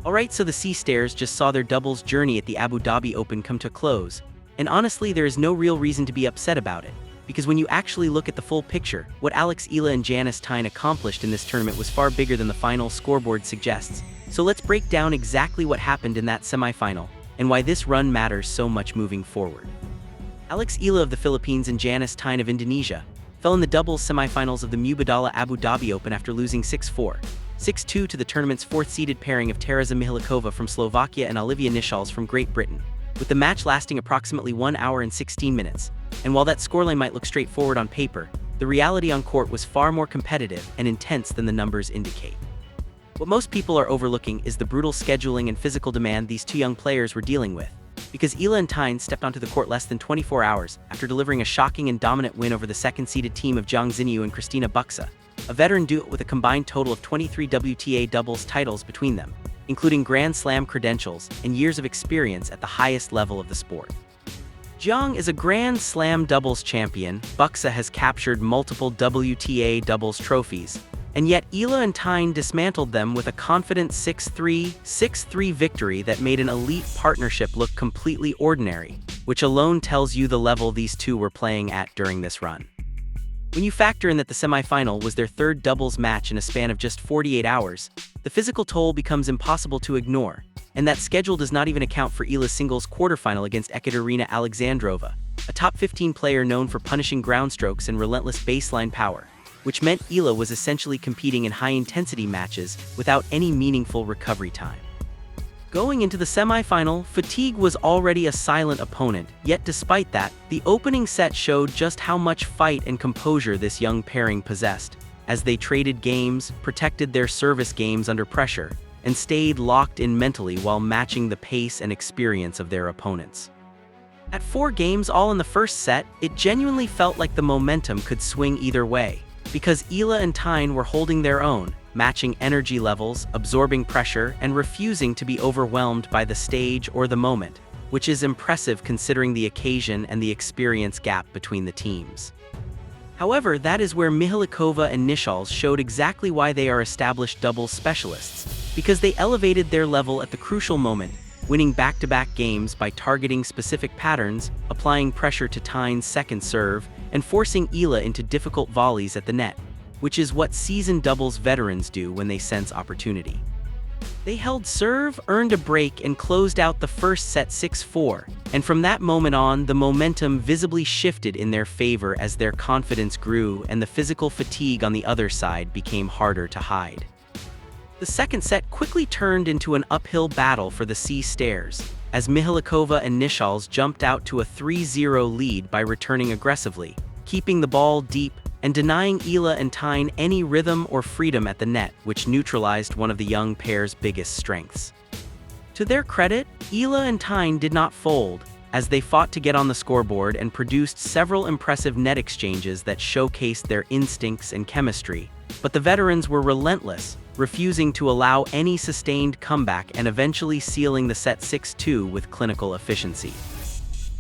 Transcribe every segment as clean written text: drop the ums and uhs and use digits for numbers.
Alright, so the Sea Stars just saw their doubles journey at the Abu Dhabi Open come to a close, and honestly there is no real reason to be upset about it, because when you actually look at the full picture, what Eala and Janice Tien accomplished in this tournament was far bigger than the final scoreboard suggests. So let's break down exactly what happened in that semifinal, and why this run matters so much moving forward. Eala of the Philippines and Janice Tien of Indonesia fell in the doubles semifinals of the Mubadala Abu Dhabi Open after losing 6-4, 6-2 to the tournament's fourth-seeded pairing of Tereza Mihalkova from Slovakia and Olivia Nichols from Great Britain, with the match lasting approximately 1 hour and 16 minutes. And while that scoreline might look straightforward on paper, the reality on court was far more competitive and intense than the numbers indicate. What most people are overlooking is the brutal scheduling and physical demand these two young players were dealing with, because Eala and Tien stepped onto the court less than 24 hours after delivering a shocking and dominant win over the second-seeded team of Zhang Xinyu and Christina Buxa, a veteran duo with a combined total of 23 WTA doubles titles between them, including Grand Slam credentials and years of experience at the highest level of the sport. Zhang is a Grand Slam doubles champion, Buxa has captured multiple WTA doubles trophies, and yet Eala and Tien dismantled them with a confident 6-3, 6-3 victory that made an elite partnership look completely ordinary, which alone tells you the level these two were playing at during this run. When you factor in that the semifinal was their third doubles match in a span of just 48 hours, the physical toll becomes impossible to ignore, and that schedule does not even account for Eala's singles quarterfinal against Ekaterina Alexandrova, a top 15 player known for punishing ground strokes and relentless baseline power, which meant Eala was essentially competing in high-intensity matches without any meaningful recovery time. Going into the semifinal, fatigue was already a silent opponent, yet despite that, the opening set showed just how much fight and composure this young pairing possessed, as they traded games, protected their service games under pressure, and stayed locked in mentally while matching the pace and experience of their opponents. At 4 games all in the first set, it genuinely felt like the momentum could swing either way, because Eala and Tien were holding their own, matching energy levels, absorbing pressure, and refusing to be overwhelmed by the stage or the moment, which is impressive considering the occasion and the experience gap between the teams. However, that is where Mihalkova and Nichols showed exactly why they are established doubles specialists, because they elevated their level at the crucial moment, winning back-to-back games by targeting specific patterns, applying pressure to Tien's second serve, and forcing Eala into difficult volleys at the net, which is what seasoned doubles veterans do when they sense opportunity. They held serve, earned a break, and closed out the first set 6-4, and from that moment on, the momentum visibly shifted in their favor as their confidence grew and the physical fatigue on the other side became harder to hide. The second set quickly turned into an uphill battle for the Sea Stars, as Mihalkova and Nichols jumped out to a 3-0 lead by returning aggressively, keeping the ball deep, and denying Eala and Tien any rhythm or freedom at the net, which neutralized one of the young pair's biggest strengths. To their credit, Eala and Tien did not fold, as they fought to get on the scoreboard and produced several impressive net exchanges that showcased their instincts and chemistry, but the veterans were relentless, refusing to allow any sustained comeback and eventually sealing the set 6-2 with clinical efficiency.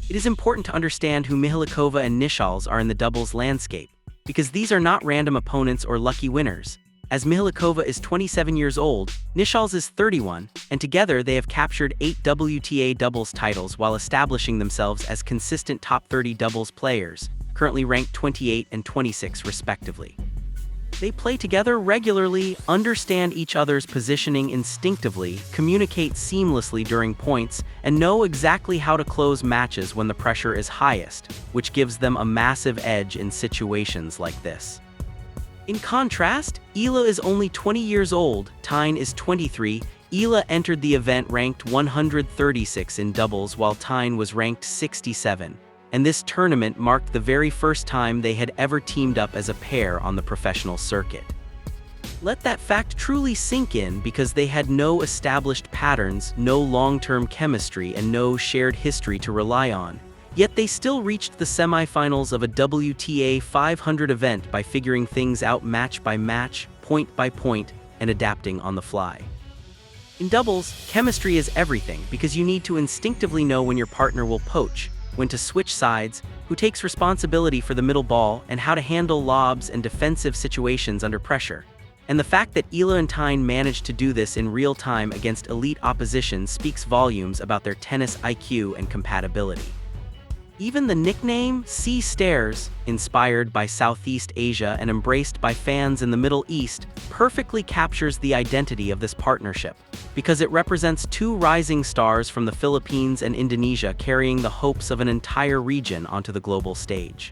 It is important to understand who Mihalkova and Nichols are in the doubles landscape, because these are not random opponents or lucky winners. As Mihalkova is 27 years old, Nichols is 31, and together they have captured 8 WTA doubles titles while establishing themselves as consistent top 30 doubles players, currently ranked 28 and 26 respectively. They play together regularly, understand each other's positioning instinctively, communicate seamlessly during points, and know exactly how to close matches when the pressure is highest, which gives them a massive edge in situations like this. In contrast, Eala is only 20 years old, Tien is 23. Eala entered the event ranked 136 in doubles while Tien was ranked 67. And this tournament marked the very first time they had ever teamed up as a pair on the professional circuit. Let that fact truly sink in, because they had no established patterns, no long-term chemistry, and no shared history to rely on. Yet they still reached the semifinals of a WTA 500 event by figuring things out match by match, point by point, and adapting on the fly. In doubles, chemistry is everything, because you need to instinctively know when your partner will poach, when to switch sides, who takes responsibility for the middle ball, and how to handle lobs and defensive situations under pressure. And the fact that Eala and Tien managed to do this in real time against elite opposition speaks volumes about their tennis IQ and compatibility. Even the nickname Sea Stairs, inspired by Southeast Asia and embraced by fans in the Middle East, perfectly captures the identity of this partnership, because it represents two rising stars from the Philippines and Indonesia carrying the hopes of an entire region onto the global stage.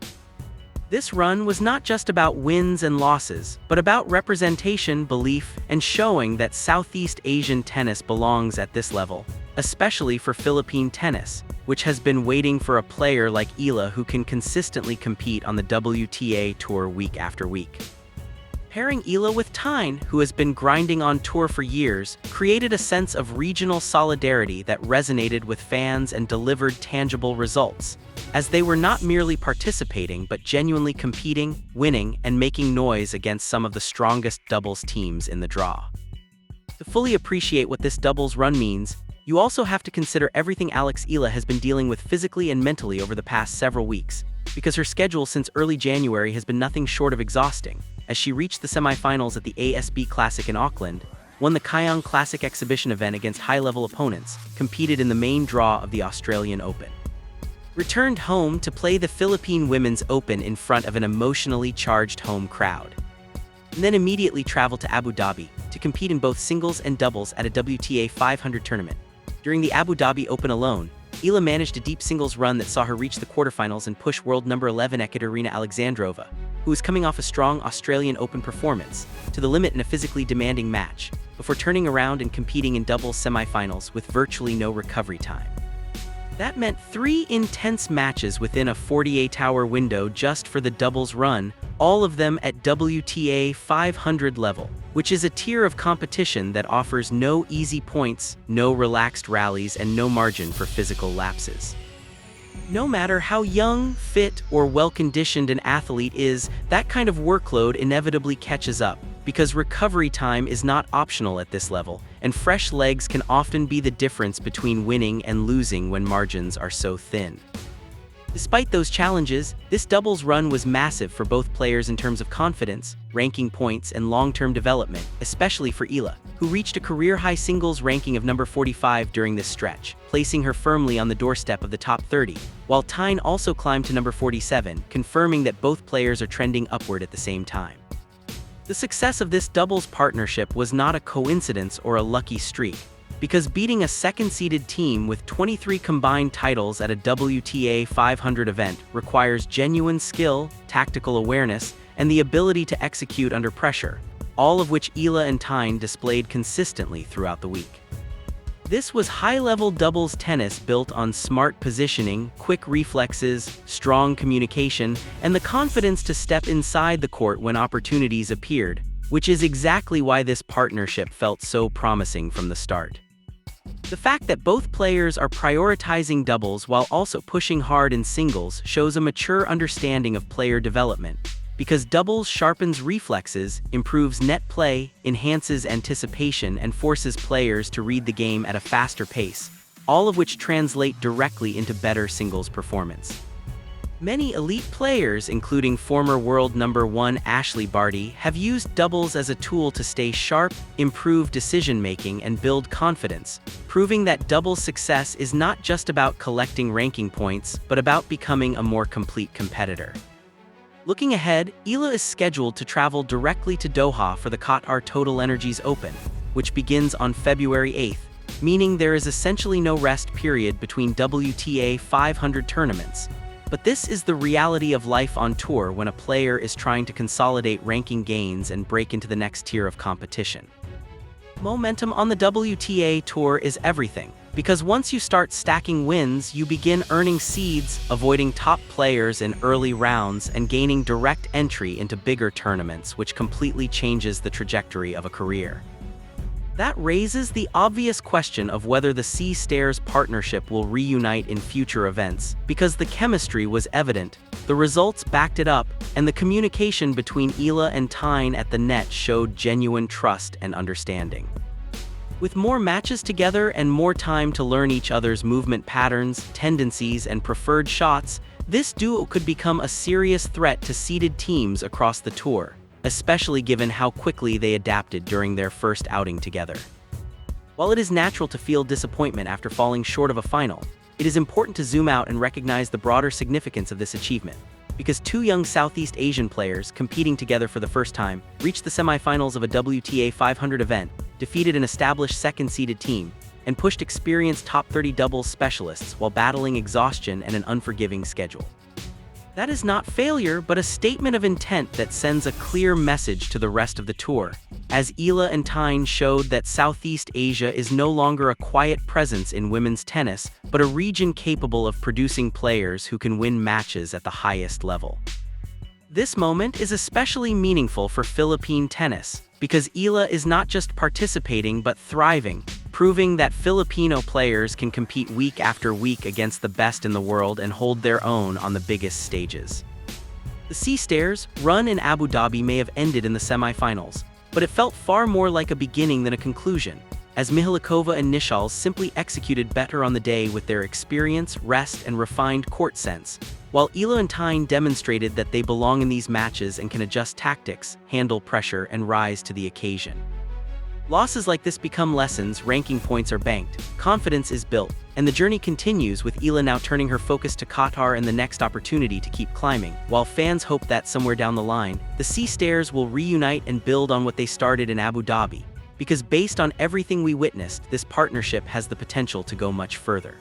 This run was not just about wins and losses, but about representation, belief, and showing that Southeast Asian tennis belongs at this level, especially for Philippine tennis, which has been waiting for a player like Eala who can consistently compete on the WTA tour week after week. Pairing Eala with Tien, who has been grinding on tour for years, created a sense of regional solidarity that resonated with fans and delivered tangible results, as they were not merely participating but genuinely competing, winning, and making noise against some of the strongest doubles teams in the draw. To fully appreciate what this doubles run means, you also have to consider everything Eala has been dealing with physically and mentally over the past several weeks, because her schedule since early January has been nothing short of exhausting, as she reached the semifinals at the ASB Classic in Auckland, won the Kayong Classic exhibition event against high-level opponents, competed in the main draw of the Australian Open, returned home to play the Philippine Women's Open in front of an emotionally charged home crowd, and then immediately traveled to Abu Dhabi to compete in both singles and doubles at a WTA 500 tournament. During the Abu Dhabi Open alone, Eala managed a deep singles run that saw her reach the quarterfinals and push world number 11 Ekaterina Alexandrova, who was coming off a strong Australian Open performance, to the limit in a physically demanding match, before turning around and competing in doubles semifinals with virtually no recovery time. That meant 3 intense matches within a 48-hour window just for the doubles run, all of them at WTA 500 level, which is a tier of competition that offers no easy points, no relaxed rallies, and no margin for physical lapses. No matter how young, fit, or well-conditioned an athlete is, that kind of workload inevitably catches up, because recovery time is not optional at this level, and fresh legs can often be the difference between winning and losing when margins are so thin. Despite those challenges, this doubles run was massive for both players in terms of confidence, ranking points, and long-term development, especially for Eala, who reached a career-high singles ranking of number 45 during this stretch, placing her firmly on the doorstep of the top 30, while Tien also climbed to number 47, confirming that both players are trending upward at the same time. The success of this doubles partnership was not a coincidence or a lucky streak, because beating a second-seeded team with 23 combined titles at a WTA 500 event requires genuine skill, tactical awareness, and the ability to execute under pressure, all of which Eala and Tien displayed consistently throughout the week. This was high-level doubles tennis built on smart positioning, quick reflexes, strong communication, and the confidence to step inside the court when opportunities appeared, which is exactly why this partnership felt so promising from the start. The fact that both players are prioritizing doubles while also pushing hard in singles shows a mature understanding of player development, because doubles sharpens reflexes, improves net play, enhances anticipation, and forces players to read the game at a faster pace, all of which translate directly into better singles performance. Many elite players, including former world number 1 Ashley Barty, have used doubles as a tool to stay sharp, improve decision-making, and build confidence, proving that doubles success is not just about collecting ranking points, but about becoming a more complete competitor. Looking ahead, Eala is scheduled to travel directly to Doha for the Qatar Total Energies Open, which begins on February 8th, meaning there is essentially no rest period between WTA 500 tournaments. But this is the reality of life on tour when a player is trying to consolidate ranking gains and break into the next tier of competition. Momentum on the WTA tour is everything, because once you start stacking wins, you begin earning seeds, avoiding top players in early rounds, and gaining direct entry into bigger tournaments, which completely changes the trajectory of a career. That raises the obvious question of whether the Sea Stairs partnership will reunite in future events, because the chemistry was evident, the results backed it up, and the communication between Eala and Tien at the net showed genuine trust and understanding. With more matches together and more time to learn each other's movement patterns, tendencies, and preferred shots, this duo could become a serious threat to seeded teams across the tour, especially given how quickly they adapted during their first outing together. While it is natural to feel disappointment after falling short of a final, it is important to zoom out and recognize the broader significance of this achievement. Because two young Southeast Asian players competing together for the first time reached the semifinals of a WTA 500 event, defeated an established second-seeded team, and pushed experienced top 30 doubles specialists while battling exhaustion and an unforgiving schedule. That is not failure, but a statement of intent that sends a clear message to the rest of the tour, as Eala and Tien showed that Southeast Asia is no longer a quiet presence in women's tennis, but a region capable of producing players who can win matches at the highest level. This moment is especially meaningful for Philippine tennis, because Eala is not just participating but thriving, proving that Filipino players can compete week after week against the best in the world and hold their own on the biggest stages. The Sea Stars' run in Abu Dhabi may have ended in the semifinals, but it felt far more like a beginning than a conclusion, as Mihalikova and Nishal simply executed better on the day with their experience, rest, and refined court sense, while Eala and Tien demonstrated that they belong in these matches and can adjust tactics, handle pressure, and rise to the occasion. Losses like this become lessons, ranking points are banked, confidence is built, and the journey continues with Eala now turning her focus to Qatar and the next opportunity to keep climbing, while fans hope that somewhere down the line, the Sea Stars will reunite and build on what they started in Abu Dhabi, because based on everything we witnessed, this partnership has the potential to go much further.